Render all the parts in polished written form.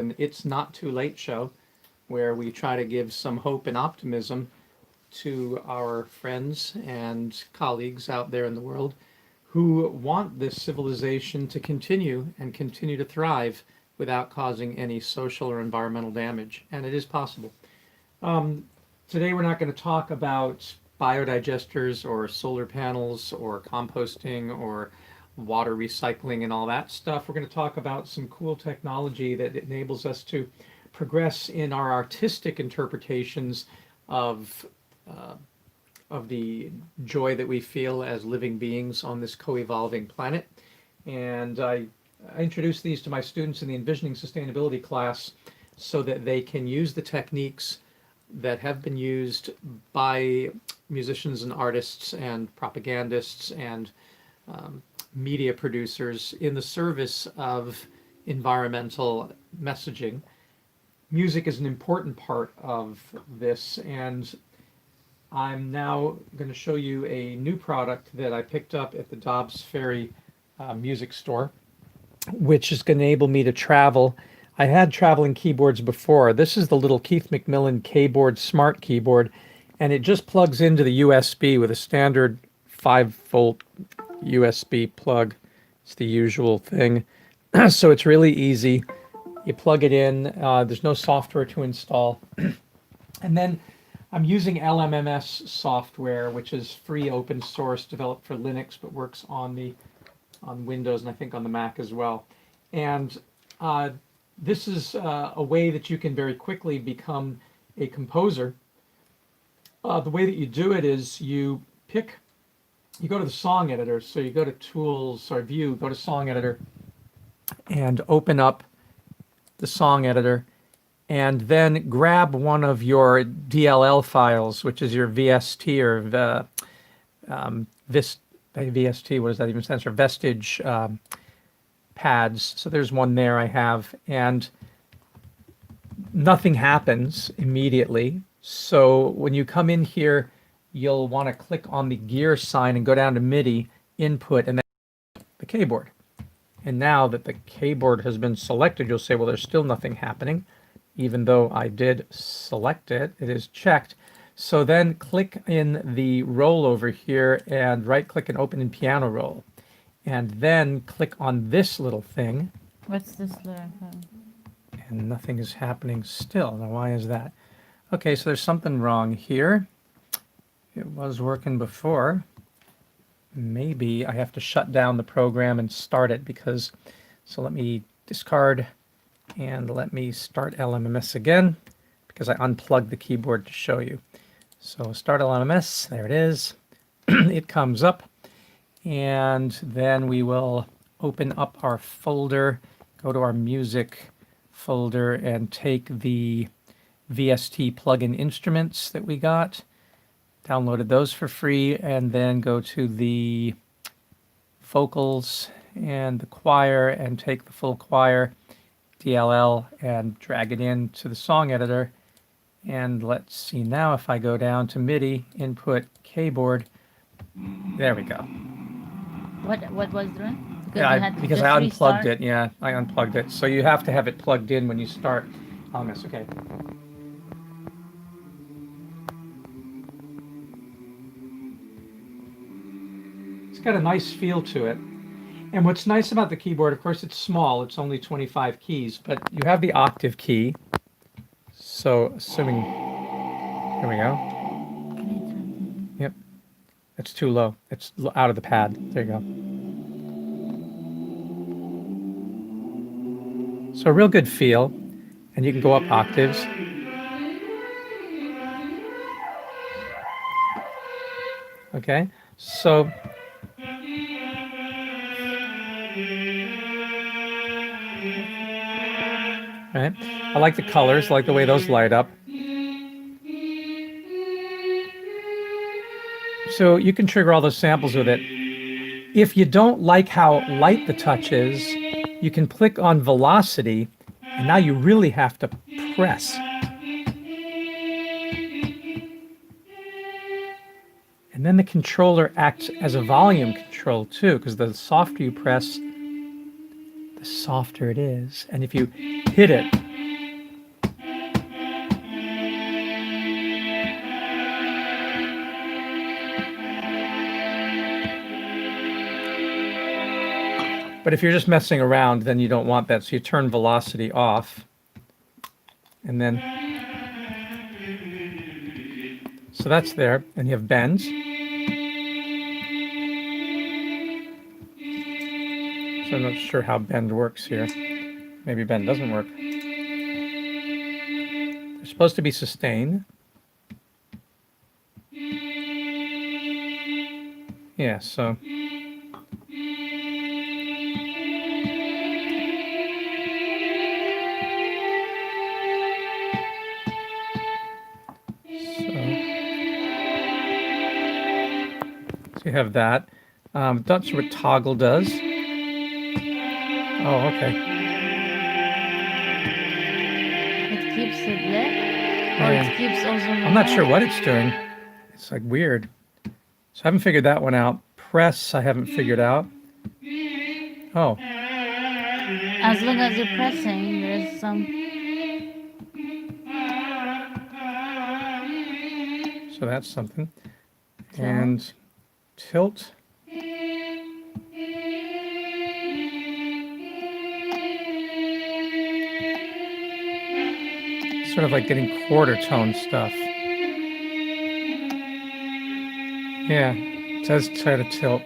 an It's Not Too Late show where we try to give some hope and optimism to our friends and colleagues out there in the world who want this civilization to continue and continue to thrive without causing any social or environmental damage. And it is possible. Today we're not going to talk about biodigesters or solar panels or composting or water recycling and all that stuff. We're going to talk about some cool technology that enables us to progress in our artistic interpretations of the joy that we feel as living beings on this co-evolving planet. And I introduce these to my students in the Envisioning Sustainability class so that they can use the techniques that have been used by musicians and artists and propagandists and media producers in the service of environmental messaging. Music is an important part of this, and I'm now going to show you a new product that I picked up at the Dobbs Ferry music store, which is going to enable me to travel. I had traveling keyboards before. This is the little Keith McMillan Keyboard Smart Keyboard, and it just plugs into the USB with a standard 5-volt USB plug. It's the usual thing. So it's really easy. You plug it in. There's no software to install. And then I'm using LMMS software, which is free open source, developed for Linux, but works on Windows and I think on the Mac as well. And this is a way that you can very quickly become a composer. The way that you do it is you go to the song editor. So you go to Tools or View, go to Song Editor, and open up the song editor, and then grab one of your DLL files, which is your VST or VST, what does that even stand for? Vestige pads. So there's one there I have, and nothing happens immediately. So when you come in here, you'll want to click on the gear sign and go down to MIDI input and then the keyboard. And now that the keyboard has been selected, you'll say, well, there's still nothing happening. Even though I did select it, it is checked. So then click in the roll over here and right click and open in piano roll. And then click on this little thing. What's this little thing? And nothing is happening still. Now, why is that? Okay, so there's something wrong here. It was working before. Maybe I have to shut down the program and start it because, so let me discard and let me start LMMS again because I unplugged the keyboard to show you. So start LMMS, there it is. It comes up, and then we will open up our folder, go to our music folder and take the VST plugin instruments that we got. Downloaded those for free, and then go to the vocals and the choir and take the full choir DLL and drag it into the song editor. And let's see now if I go down to MIDI input keyboard. There we go. What was doing? Because I unplugged it. Yeah, I unplugged it. So you have to have it plugged in when you start LMS. Okay. It's got a nice feel to it. And what's nice about the keyboard, of course, it's small. It's only 25 keys, but you have the octave key. So assuming, here we go. Yep. That's too low. It's out of the pad. There you go. So a real good feel. And you can go up octaves. Okay. So right. I like the colors, I like the way those light up. So you can trigger all those samples with it. If you don't like how light the touch is, you can click on velocity, and now you really have to press. And then the controller acts as a volume control too, because the softer you press, the softer it is. And if you hit it But if you're just messing around, then you don't want that. So you turn velocity off. And then, so that's there. And you have bends. So I'm not sure how bend works here. Maybe bend doesn't work. They're supposed to be sustain. Yeah, so. So you have that. Not sure what toggle does. Oh, okay. It keeps it there? Or Yeah. it keeps also... I'm not sure what it's doing. It's like weird. So I haven't figured that one out. Press, I haven't figured out. Oh. As long as you're pressing, there's some... So that's something. Tilt. And tilt. Sort of like getting quarter tone stuff. Yeah, it says try to tilt.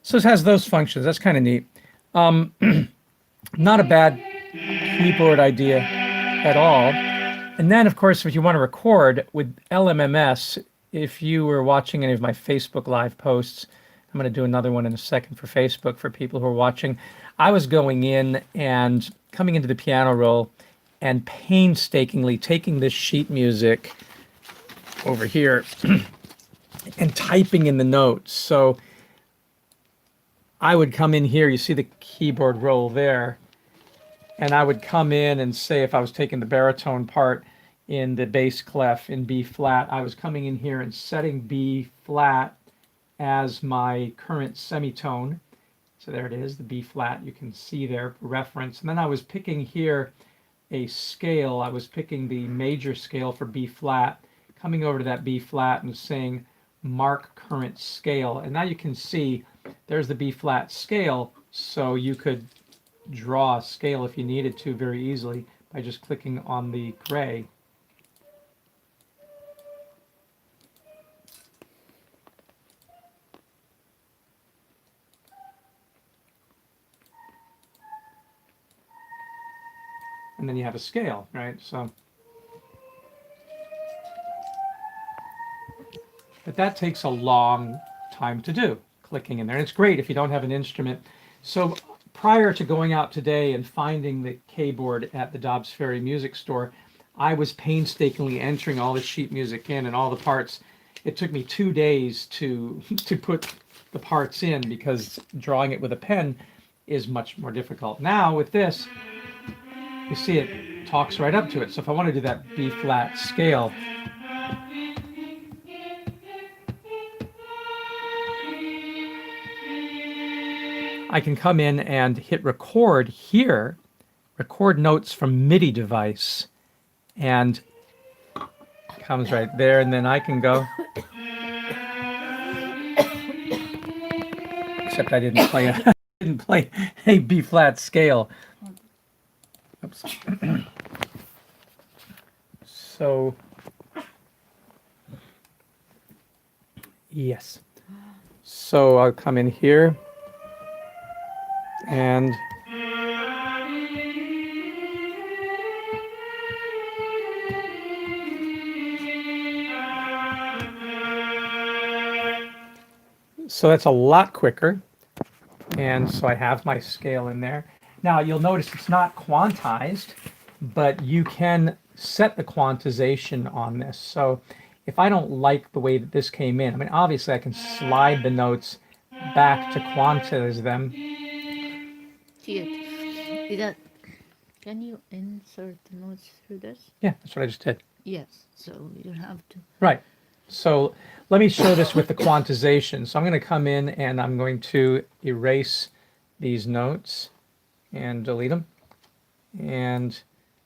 So it has those functions. That's kind of neat. Not a bad keyboard idea at all. And then, of course, if you want to record with LMMS, if you were watching any of my Facebook Live posts, I'm going to do another one in a second for Facebook for people who are watching. I was going in and coming into the piano roll and painstakingly taking this sheet music over here and typing in the notes. So I would come in here, you see the keyboard roll there, and I would come in and say if I was taking the baritone part in the bass clef in B flat, I was coming in here and setting B flat as my current semitone. So there it is, the B flat, you can see there, reference. And then I was picking here a scale. I was picking the major scale for B flat, coming over to that B flat and saying mark current scale. And now you can see there's the B flat scale, so you could draw a scale if you needed to very easily by just clicking on the gray. And then you have a scale, right? So, but that takes a long time to do, clicking in there. And it's great if you don't have an instrument. So prior to going out today and finding the keyboard at the Dobbs Ferry Music Store, I was painstakingly entering all the sheet music in and all the parts. It took me 2 days to put the parts in because drawing it with a pen is much more difficult. Now with this, you see it talks right up to it. So if I want to do that B flat scale, I can come in and hit record here, record notes from MIDI device, and it comes right there, and then I can go. Except I didn't play a B flat scale. Oops. So, yes. So I'll come in here and so that's a lot quicker. And so I have my scale in there. Now you'll notice it's not quantized, but you can set the quantization on this. So if I don't like the way that this came in, I mean, obviously I can slide the notes back to quantize them. Can you insert the notes through this? Yeah, that's what I just did. Yes, so you don't have to. Right. So let me show this with the quantization. So I'm going to come in and I'm going to erase these notes and delete them. And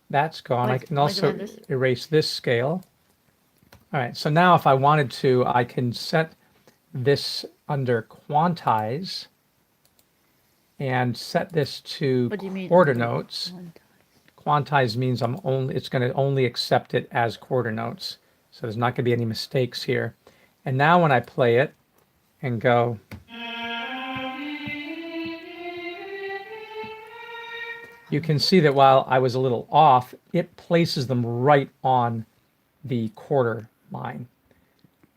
that's gone. I can also erase this scale. All right, so now if I wanted to, I can set this under quantize. and set this to What do you mean? quarter notes. Quantize? Quantize means it's going to only accept it as quarter notes. So there's not going to be any mistakes here. And now when I play it and go, you can see that while I was a little off, it places them right on the quarter line.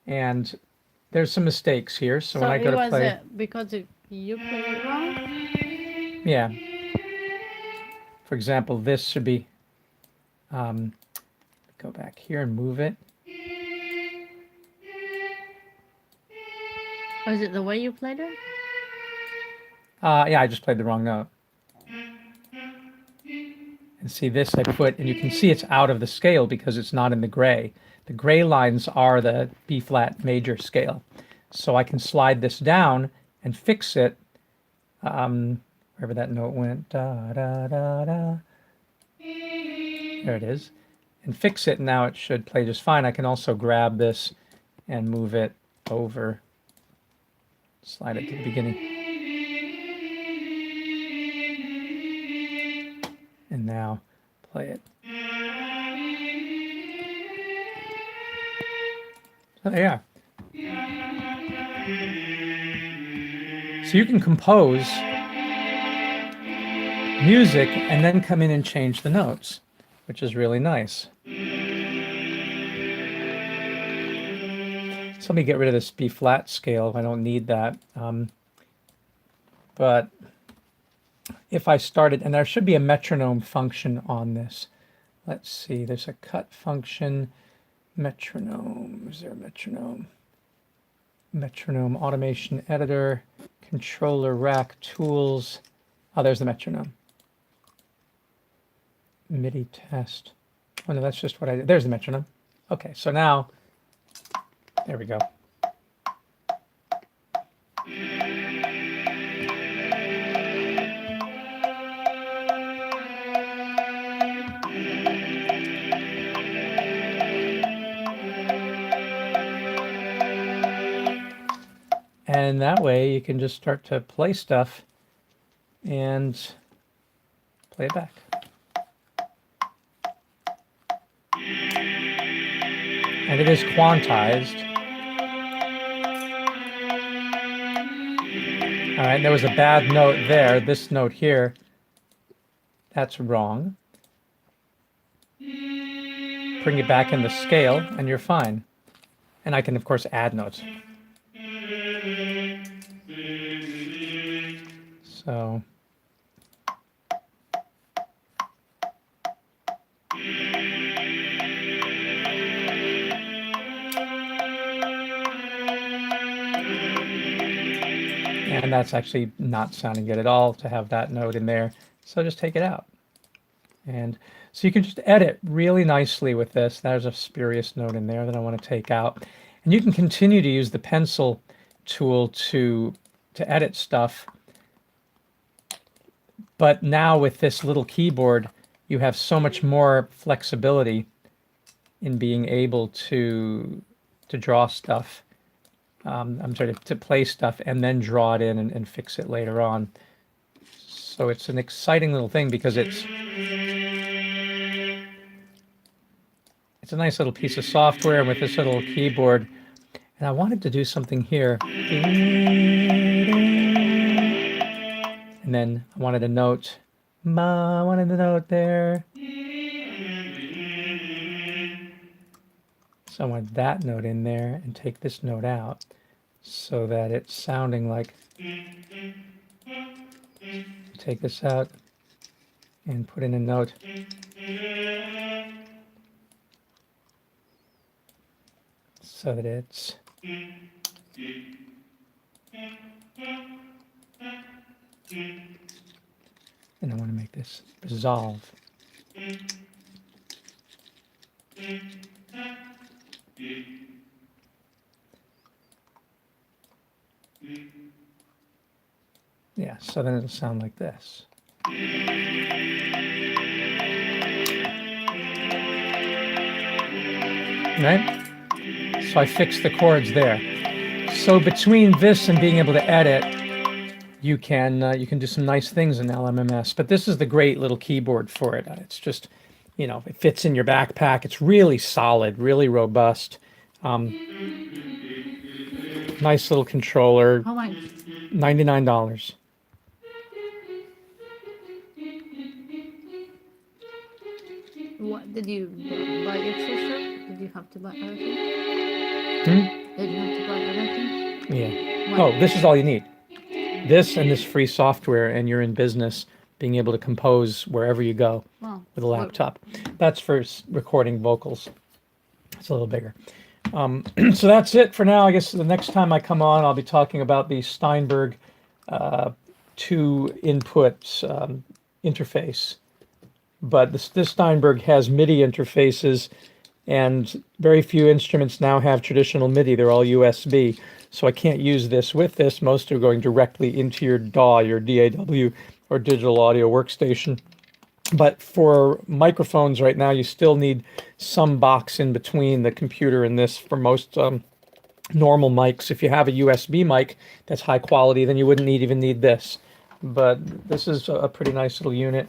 And there's some mistakes here. So when I go to play, because you played it wrong. yeah. For example, this should be, go back here and move it. Or is it the way you played it? Yeah, I just played the wrong note. And see this I put, and you can see it's out of the scale because it's not in the gray. The gray lines are the B flat major scale. So I can slide this down and fix it, wherever that note went, da, da, da, da. There it is. And fix it, and now it should play just fine. I can also grab this and move it over, slide it to the beginning. And now play it. So there you are. So you can compose music and then come in and change the notes, which is really nice. So let me get rid of this B flat scale. I don't need that. But if I started, and there should be a metronome function on this. Let's see, there's a cut function, metronome. Is there a metronome? Metronome automation editor, controller rack tools. Oh, there's the metronome. MIDI test. Oh no, that's just what I did. There's the metronome. Okay, so now, there we go. And that way you can just start to play stuff and play it back. And it is quantized. All right, there was a bad note there. This note here, that's wrong. Bring it back in the scale and you're fine. And I can, of course, add notes. So and that's actually not sounding good at all to have that note in there. So just take it out. And so you can just edit really nicely with this. There's a spurious note in there that I want to take out. And you can continue to use the pencil tool to edit stuff. But now with this little keyboard, you have so much more flexibility in being able to draw stuff. To play stuff and then draw it in and fix it later on. So it's an exciting little thing because it's a nice little piece of software with this little keyboard. And I wanted to do something here. And then I wanted a note. I wanted the note there. So I want that note in there and take this note out so that it's sounding like, take this out and put in a note. So that it's, and I want to make this resolve. Yeah, so then it'll sound like this. Right? So I fixed the chords there. So between this and being able to edit, you can do some nice things in LMMS. But this is the great little keyboard for it. It's just, it fits in your backpack. It's really solid, really robust. Nice little controller. How much? $99. What did you buy extra stuff? Did you have to buy everything? Hmm? Did you have to buy everything? Yeah. What? Oh, this is all you need. This and this free software, and you're in business, being able to compose wherever you go Wow. with a laptop. That's for recording vocals. It's a little bigger. So that's it for now. I guess the next time I come on, I'll be talking about the Steinberg two inputs interface. But this Steinberg has MIDI interfaces, and very few instruments now have traditional MIDI. They're all USB. So I can't use this with this. Most are going directly into your DAW, your DAW, or digital audio workstation. But for microphones right now, you still need some box in between the computer and this for most normal mics. If you have a USB mic that's high quality, then you wouldn't even need this. But this is a pretty nice little unit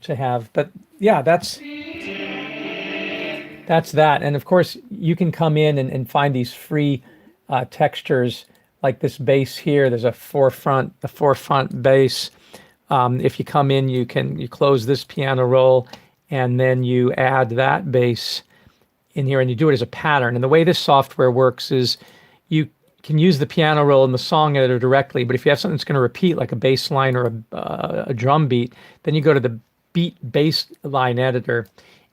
to have. But yeah, that's that. And of course, you can come in and find these free textures like this bass here. There's a four front bass. If you come in, you close this piano roll, and then you add that bass in here, and you do it as a pattern. And the way this software works is you can use the piano roll and the song editor directly, but if you have something that's going to repeat, like a bass line or a drum beat, then you go to the beat bass line editor,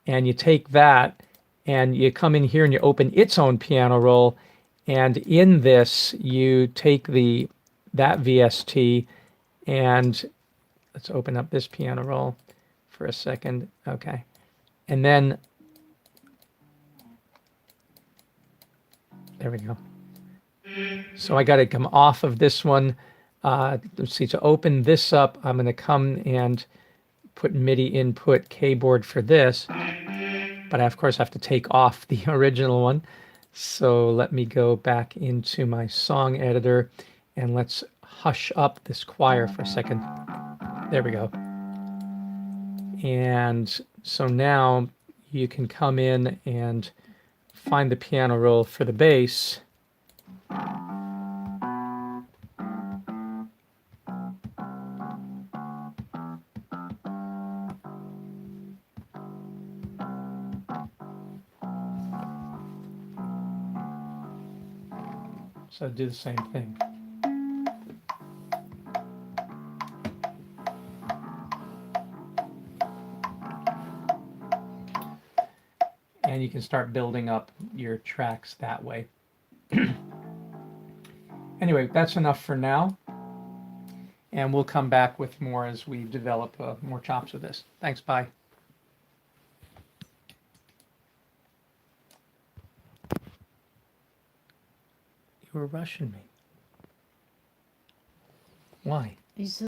and you take that, and you come in here and you open its own piano roll, and in this you take that VST, and let's open up this piano roll for a second. Okay. And then, there we go. So I got to come off of this one. Let's see, to open this up, I'm going to come and put MIDI input keyboard for this. But I, of course, have to take off the original one. So let me go back into my song editor, and let's hush up this choir for a second. There we go. And so now you can come in and find the piano roll for the bass. So do the same thing. And you can start building up your tracks that way. Anyway, that's enough for now. And we'll come back with more as we develop more chops with this. Thanks, bye. You were rushing me. Why?